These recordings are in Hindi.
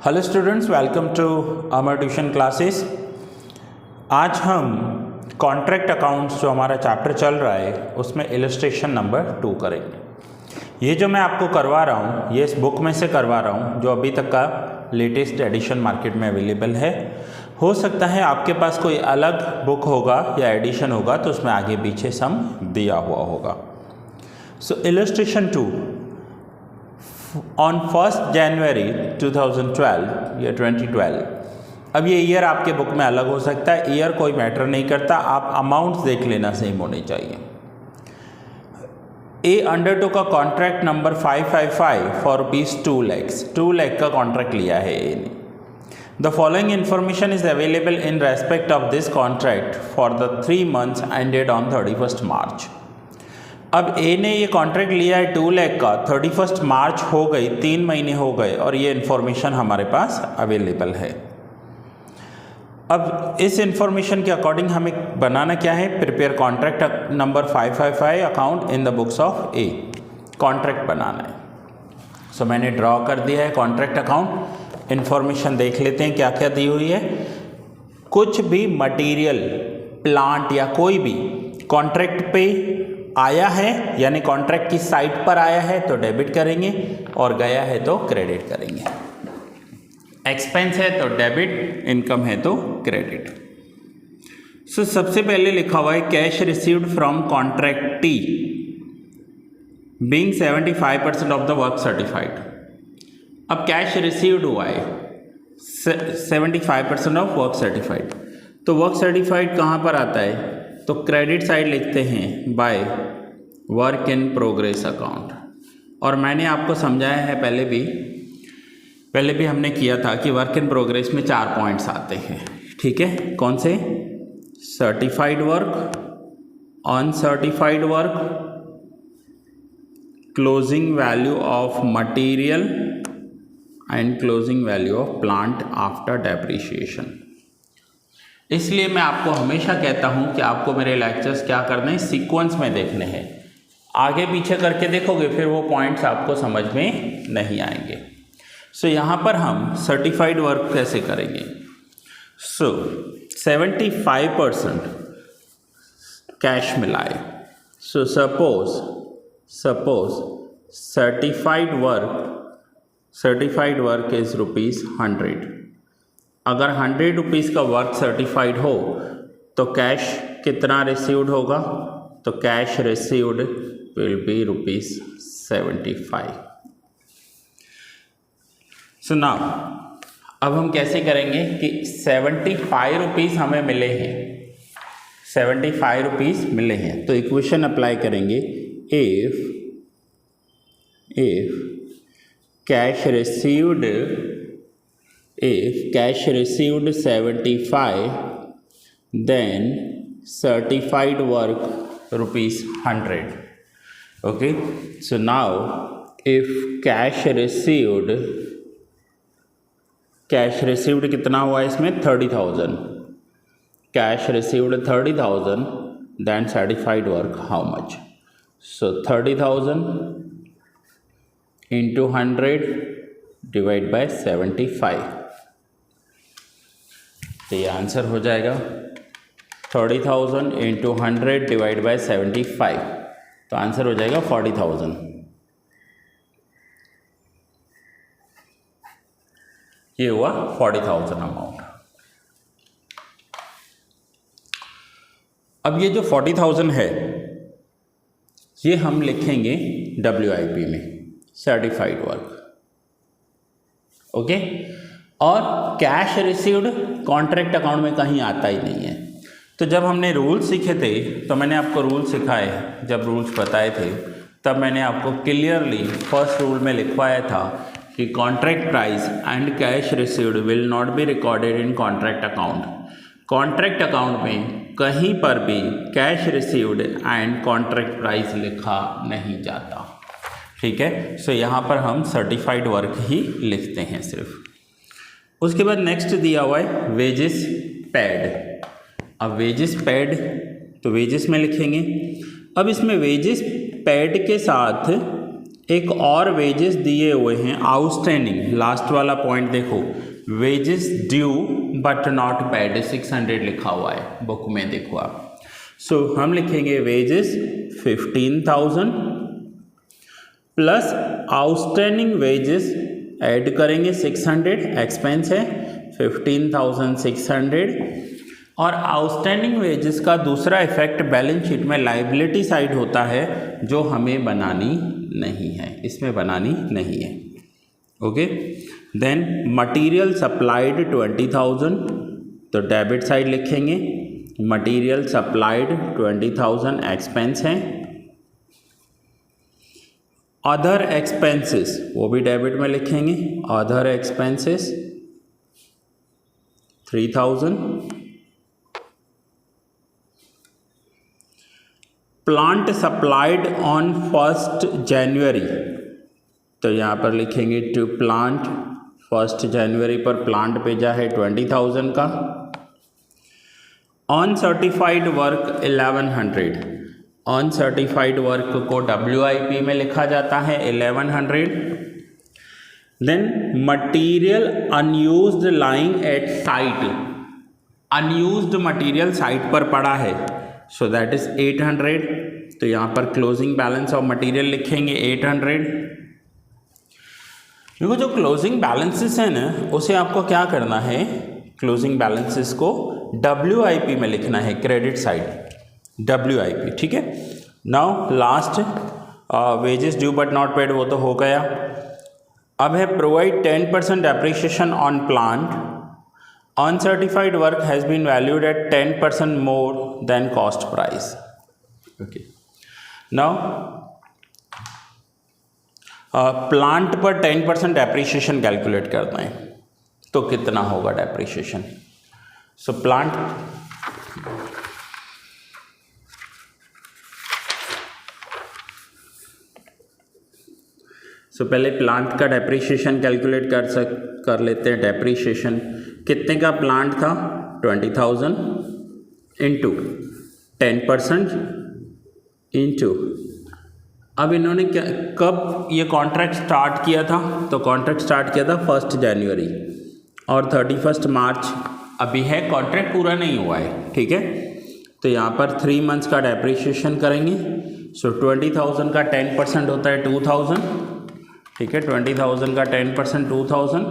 Hello students, welcome to our tuition classes. आज हम कॉन्ट्रैक्ट अकाउंट्स जो हमारा चैप्टर चल रहा है उसमें इलस्ट्रेशन नंबर 2 करेंगे। ये जो मैं आपको करवा रहा हूँ ये इस बुक में से करवा रहा हूँ जो अभी तक का लेटेस्ट एडिशन मार्केट में अवेलेबल है। हो सकता है आपके पास कोई अलग बुक होगा या एडिशन होगा तो उसमें आगे पीछे सम दिया हुआ होगा। सो इलस्ट्रेशन 2 ऑन 1 जनवरी 2012 या 2012। अब ये ईयर आपके बुक में अलग हो सकता है, ईयर कोई मैटर नहीं करता, आप अमाउंट्स देख लेना सेम होने चाहिए। A undertook a contract number 555 for rupees 2 lakh का कॉन्ट्रैक्ट लिया है ए ने। The following information is available in respect of this contract for the 3 months ended on 31 March. अब ए ने ये कॉन्ट्रैक्ट लिया है 2 लाख का, 31 मार्च हो गई, 3 महीने हो गए और ये इन्फॉर्मेशन हमारे पास अवेलेबल है। अब इस इन्फॉर्मेशन के अकॉर्डिंग हमें बनाना क्या है, prepare contract number 555 account in the books of A, contract बनाना है। सो मैंने ड्रॉ कर दिया है कॉन्ट्रैक्ट अकाउंट। इन्फॉर्मेशन देख लेते हैं क्या क्या दी हुई है। कुछ भी मटीरियल, प्लांट या कोई भी कॉन्ट्रैक्ट पे आया है यानी कॉन्ट्रैक्ट की साइट पर आया है तो डेबिट करेंगे और गया है तो क्रेडिट करेंगे। एक्सपेंस है तो डेबिट, इनकम है तो क्रेडिट। सो सबसे पहले लिखा हुआ है cash received from contractee being 75% of the work certified. अब कैश रिसीव्ड हुआ है 75% ऑफ वर्क सर्टिफाइड, तो वर्क सर्टिफाइड कहाँ पर आता है, तो क्रेडिट साइड लिखते हैं by work in progress account. और मैंने आपको समझाया है पहले भी हमने किया था कि वर्क इन प्रोग्रेस में 4 पॉइंट्स आते हैं, ठीक है। कौन से, certified work, uncertified work, closing value of material and closing value of plant after depreciation. इसलिए मैं आपको हमेशा कहता हूं कि आपको मेरे लेक्चर्स क्या करने हैं, सीक्वेंस में देखने हैं। आगे पीछे करके देखोगे फिर वो पॉइंट्स आपको समझ में नहीं आएंगे। सो यहाँ पर हम सर्टिफाइड वर्क कैसे करेंगे। सो 75% कैश मिला है। So suppose certified work is ₹100। अगर 100 रुपीज़ का वर्क सर्टिफाइड हो तो कैश कितना रिसीव्ड होगा, तो cash received will be ₹75। So now अब हम कैसे करेंगे कि 75 रुपीज़ हमें मिले हैं, 75 रुपीज़ मिले हैं, तो इक्वेशन अप्लाई करेंगे। If cash received 75, then certified work ₹100. Okay, so now if cash received कितना हुआ इसमें, 30,000, cash received 30,000, then certified work how much, so 30,000 into 100 divide by 75, तो ये आंसर हो जाएगा 30,000 इंटू 100 डिवाइड बाय 75, तो आंसर हो जाएगा 40,000। ये हुआ 40,000 अमाउंट। अब ये जो 40,000 है ये हम लिखेंगे WIP में, सर्टिफाइड वर्क, ओके। और कैश रिसीव्ड कॉन्ट्रैक्ट अकाउंट में कहीं आता ही नहीं है। तो जब हमने रूल्स सीखे थे तो मैंने आपको रूल्स सिखाए, जब रूल्स बताए थे तब मैंने आपको क्लियरली फर्स्ट रूल में लिखवाया था कि contract price and cash received will not be recorded in contract account. Contract account में कहीं पर भी cash received and contract price लिखा नहीं जाता, ठीक है। सो यहाँ पर हम सर्टिफाइड वर्क ही लिखते हैं सिर्फ। उसके बाद नेक्स्ट दिया हुआ है वेजेस पेड। अब वेजेस पेड तो वेजेस में लिखेंगे। अब इसमें वेजेस पेड के साथ एक और वेजेस दिए हुए हैं आउटस्टैंडिंग, लास्ट वाला पॉइंट देखो, wages due but not paid 600 लिखा हुआ है बुक में, देखो आप। सो हम लिखेंगे wages 15,000 plus outstanding wages add करेंगे 600, एक्सपेंस है 15,600। और आउटस्टैंडिंग वेजेस का दूसरा इफेक्ट बैलेंस शीट में लाइबिलिटी साइड होता है, जो हमें बनानी नहीं है, इसमें बनानी नहीं है। ओके, देन मटेरियल सप्लाइड 20,000, तो डेबिट साइड लिखेंगे, मटेरियल सप्लाइड 20,000 एक्सपेंस है। अदर एक्सपेंसेस वो भी डेबिट में लिखेंगे, other expenses 3,000। Plant supplied on 1 जनवरी, तो यहाँ पर लिखेंगे टू प्लांट 1 जनवरी पर प्लांट भेजा है 20,000 का। अनसर्टिफाइड वर्क 1100, अनसर्टिफाइड वर्क को WIP में लिखा जाता है 1100। Then material unused lying at site, unused material site पर पड़ा है, सो दैट इज 800। तो यहाँ पर क्लोजिंग बैलेंस ऑफ मटेरियल लिखेंगे 800। देखो जो क्लोजिंग बैलेंसेस है ना, उसे आपको क्या करना है, क्लोजिंग बैलेंसेस को WIP में लिखना है, क्रेडिट साइड WIP, ठीक है। Now last wages due but not paid, वो तो हो गया। अब है provide 10% depreciation on plant, uncertified work has been valued at 10% more than cost price. Okay, now plant पर 10% डेप्रिसिएशन कैलकुलेट करना है, तो कितना होगा डेप्रिसिएशन। सो प्लांट, सो पहले प्लांट का डेप्रिसिएशन कैलकुलेट कर लेते हैं। डेप्रिसिएशन कितने का प्लांट था, 20,000 इंटू 10% इंटू, अब इन्होंने क्या, कब ये कॉन्ट्रैक्ट स्टार्ट किया था, तो कॉन्ट्रैक्ट स्टार्ट किया था 1 जनवरी और 31 मार्च अभी है, कॉन्ट्रैक्ट पूरा नहीं हुआ है, ठीक है। तो यहाँ पर 3 मंथ्स का डेप्रिसिएशन करेंगे। सो 20,000 का 10% होता है 2,000, ठीक है। 20,000 का 10% 2,000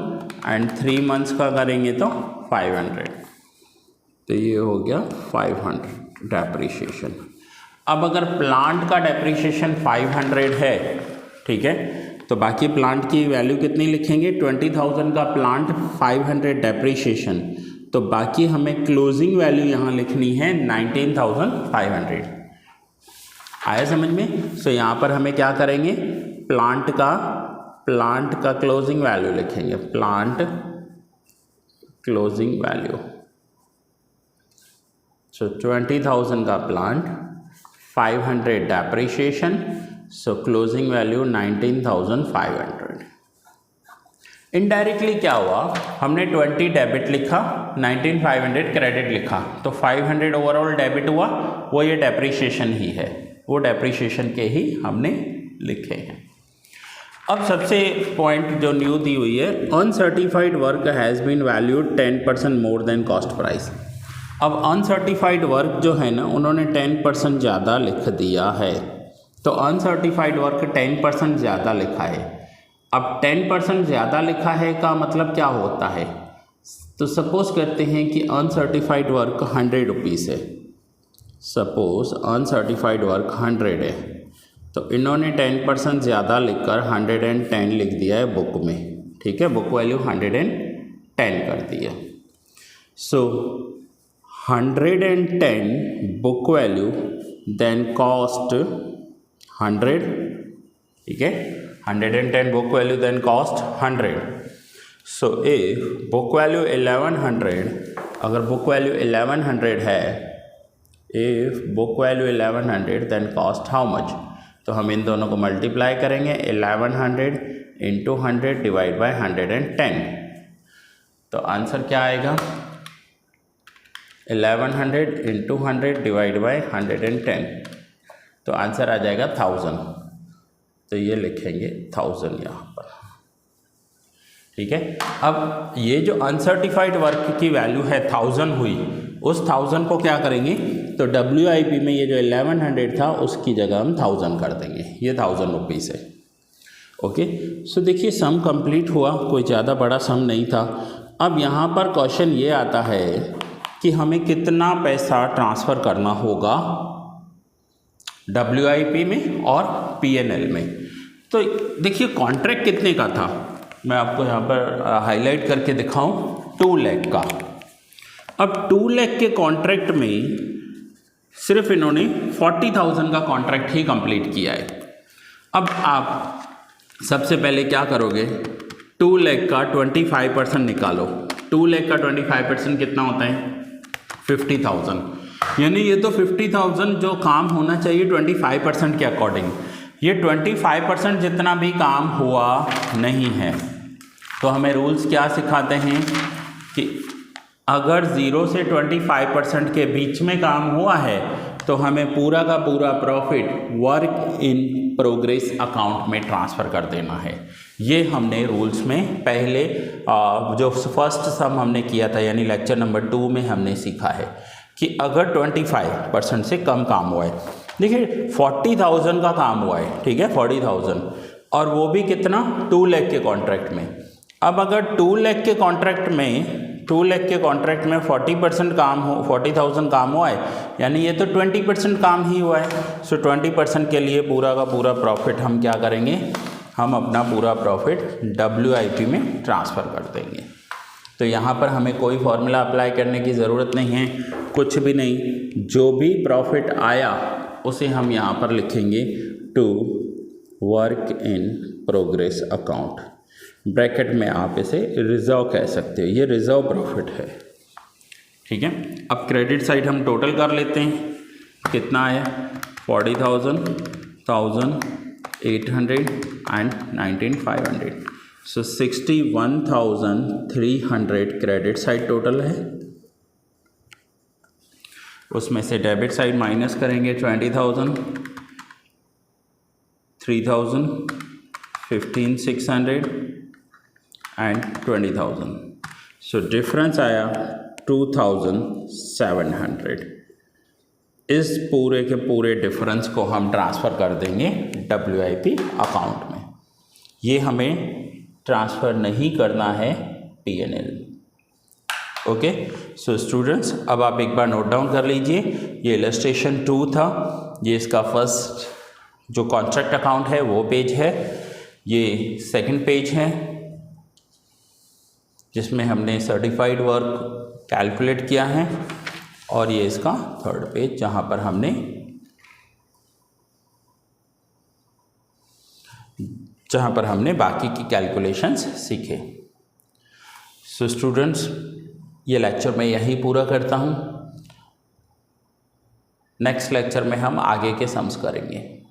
एंड 3 मंथ्स का करेंगे तो 500, तो ये हो गया 500 डेप्रिसिएशन। अब अगर प्लांट का डेप्रिसिएशन 500 है, ठीक है, तो बाकी प्लांट की वैल्यू कितनी लिखेंगे, 20,000 का प्लांट, 500 डेप्रिसिएशन, तो बाकी हमें क्लोजिंग वैल्यू यहाँ लिखनी है 19,500। आया समझ में। सो यहाँ पर हमें क्या करेंगे, प्लांट का क्लोजिंग वैल्यू लिखेंगे, प्लांट क्लोजिंग वैल्यू। सो 20,000 का प्लांट, 500 डेप्रिसिएशन, सो क्लोजिंग वैल्यू 19,500। इनडायरेक्टली क्या हुआ, हमने 20 डेबिट लिखा, 19,500 क्रेडिट लिखा, तो 500 ओवरऑल डेबिट हुआ, वो ये डेप्रिसिएशन ही है, वो डेप्रिसिएशन के ही हमने लिखे हैं। अब सबसे पॉइंट जो न्यू दी हुई है, uncertified work has been valued 10% more than cost price. अब अनसर्टिफाइड वर्क जो है ना, उन्होंने 10% ज़्यादा लिख दिया है, तो अनसर्टिफाइड वर्क 10% ज़्यादा लिखा है। अब 10% ज़्यादा लिखा है का मतलब क्या होता है, तो सपोज करते हैं कि अनसर्टिफाइड वर्क 100 रुपीज़ है, सपोज अनसर्टिफाइड वर्क 100 है, तो इन्होंने 10% ज़्यादा लिखकर 110 लिख दिया है बुक में, ठीक है, बुक वैल्यू 110 कर दी है। So 110 book value then cost 100, ठीक है, 110 book value then cost 100। So if book value 1100, अगर बुक वैल्यू 1100 है, if book value 1100 then cost how much, तो हम इन दोनों को मल्टीप्लाई करेंगे, 1100 इंटू 100 डिवाइड बाई 110, तो आंसर क्या आएगा, 1100 इंटू 100 डिवाइड बाई 110, तो आंसर आ जाएगा 1000। तो ये लिखेंगे 1000 यहाँ पर, ठीक है। अब ये जो अनसर्टिफाइड वर्क की वैल्यू है 1000 हुई, उस 1000 को क्या करेंगे, तो WIP में ये जो 1100 था उसकी जगह हम 1000 कर देंगे, ये 1000 रुपीज़ है। ओके, सो देखिए सम कंप्लीट हुआ, कोई ज़्यादा बड़ा सम नहीं था। अब यहाँ पर क्वेश्चन ये आता है कि हमें कितना पैसा ट्रांसफ़र करना होगा WIP में और PNL में। तो देखिए कॉन्ट्रैक्ट कितने का था, मैं आपको यहाँ पर हाईलाइट करके दिखाऊं, 2 लाख का। अब 2 लाख के कॉन्ट्रैक्ट में सिर्फ इन्होंने 40,000 का कॉन्ट्रैक्ट ही कंप्लीट किया है। अब आप सबसे पहले क्या करोगे, 2 लाख का 25% निकालो। 2 लाख का 25% कितना होता है, 50,000। यानी ये तो 50,000 जो काम होना चाहिए 25% के अकॉर्डिंग, ये 25% जितना भी काम हुआ नहीं है। तो हमें रूल्स क्या सिखाते हैं कि अगर 0 से 25% के बीच में काम हुआ है तो हमें पूरा का पूरा profit work in progress account में ट्रांसफ़र कर देना है। ये हमने रूल्स में पहले जो फर्स्ट सम हमने किया था यानी लेक्चर नंबर 2 में हमने सीखा है कि अगर 25% से कम काम हुआ है, देखिए 40,000 का काम हुआ है, ठीक है, 40,000, और वो भी कितना, 2 लाख के कॉन्ट्रैक्ट में। अब अगर 2 लाख के कॉन्ट्रैक्ट में 40% काम हो, 40,000 काम हुआ है, यानी ये तो 20% काम ही हुआ है। सो 20% के लिए पूरा का पूरा प्रॉफिट हम क्या करेंगे, हम अपना पूरा प्रॉफिट WIP में ट्रांसफ़र कर देंगे। तो यहाँ पर हमें कोई फॉर्मूला अप्लाई करने की ज़रूरत नहीं है, कुछ भी नहीं, जो भी प्रॉफिट आया उसे हम यहाँ पर लिखेंगे to work in progress account, bracket में आप इसे रिजर्व कह सकते हो, ये रिजर्व प्रॉफिट है, ठीक है। अब क्रेडिट साइड हम टोटल कर लेते हैं, कितना आया, 40,000, 1,000, 800 and 19,500। So 61,300 credit side total है। उसमें से डेबिट साइड माइनस करेंगे 20,000, 3,000, 15,600 एंड 20,000। सो डिफरेंस आया 2,700। इस पूरे के पूरे डिफरेंस को हम ट्रांसफ़र कर देंगे WIP अकाउंट में। ये हमें ट्रांसफ़र नहीं करना है PNL। ओके, सो स्टूडेंट्स अब आप एक बार नोट डाउन कर लीजिए, ये इलस्ट्रेशन 2 था, ये इसका फर्स्ट जो कॉन्ट्रैक्ट अकाउंट है वो पेज है, ये सेकंड पेज है जिसमें हमने सर्टिफाइड वर्क कैलकुलेट किया है, और ये इसका थर्ड पेज जहाँ पर हमने बाकी की कैलकुलेशंस सीखे। सो स्टूडेंट्स ये लेक्चर मैं यहीं पूरा करता हूँ। नेक्स्ट लेक्चर में हम आगे के सम्स करेंगे।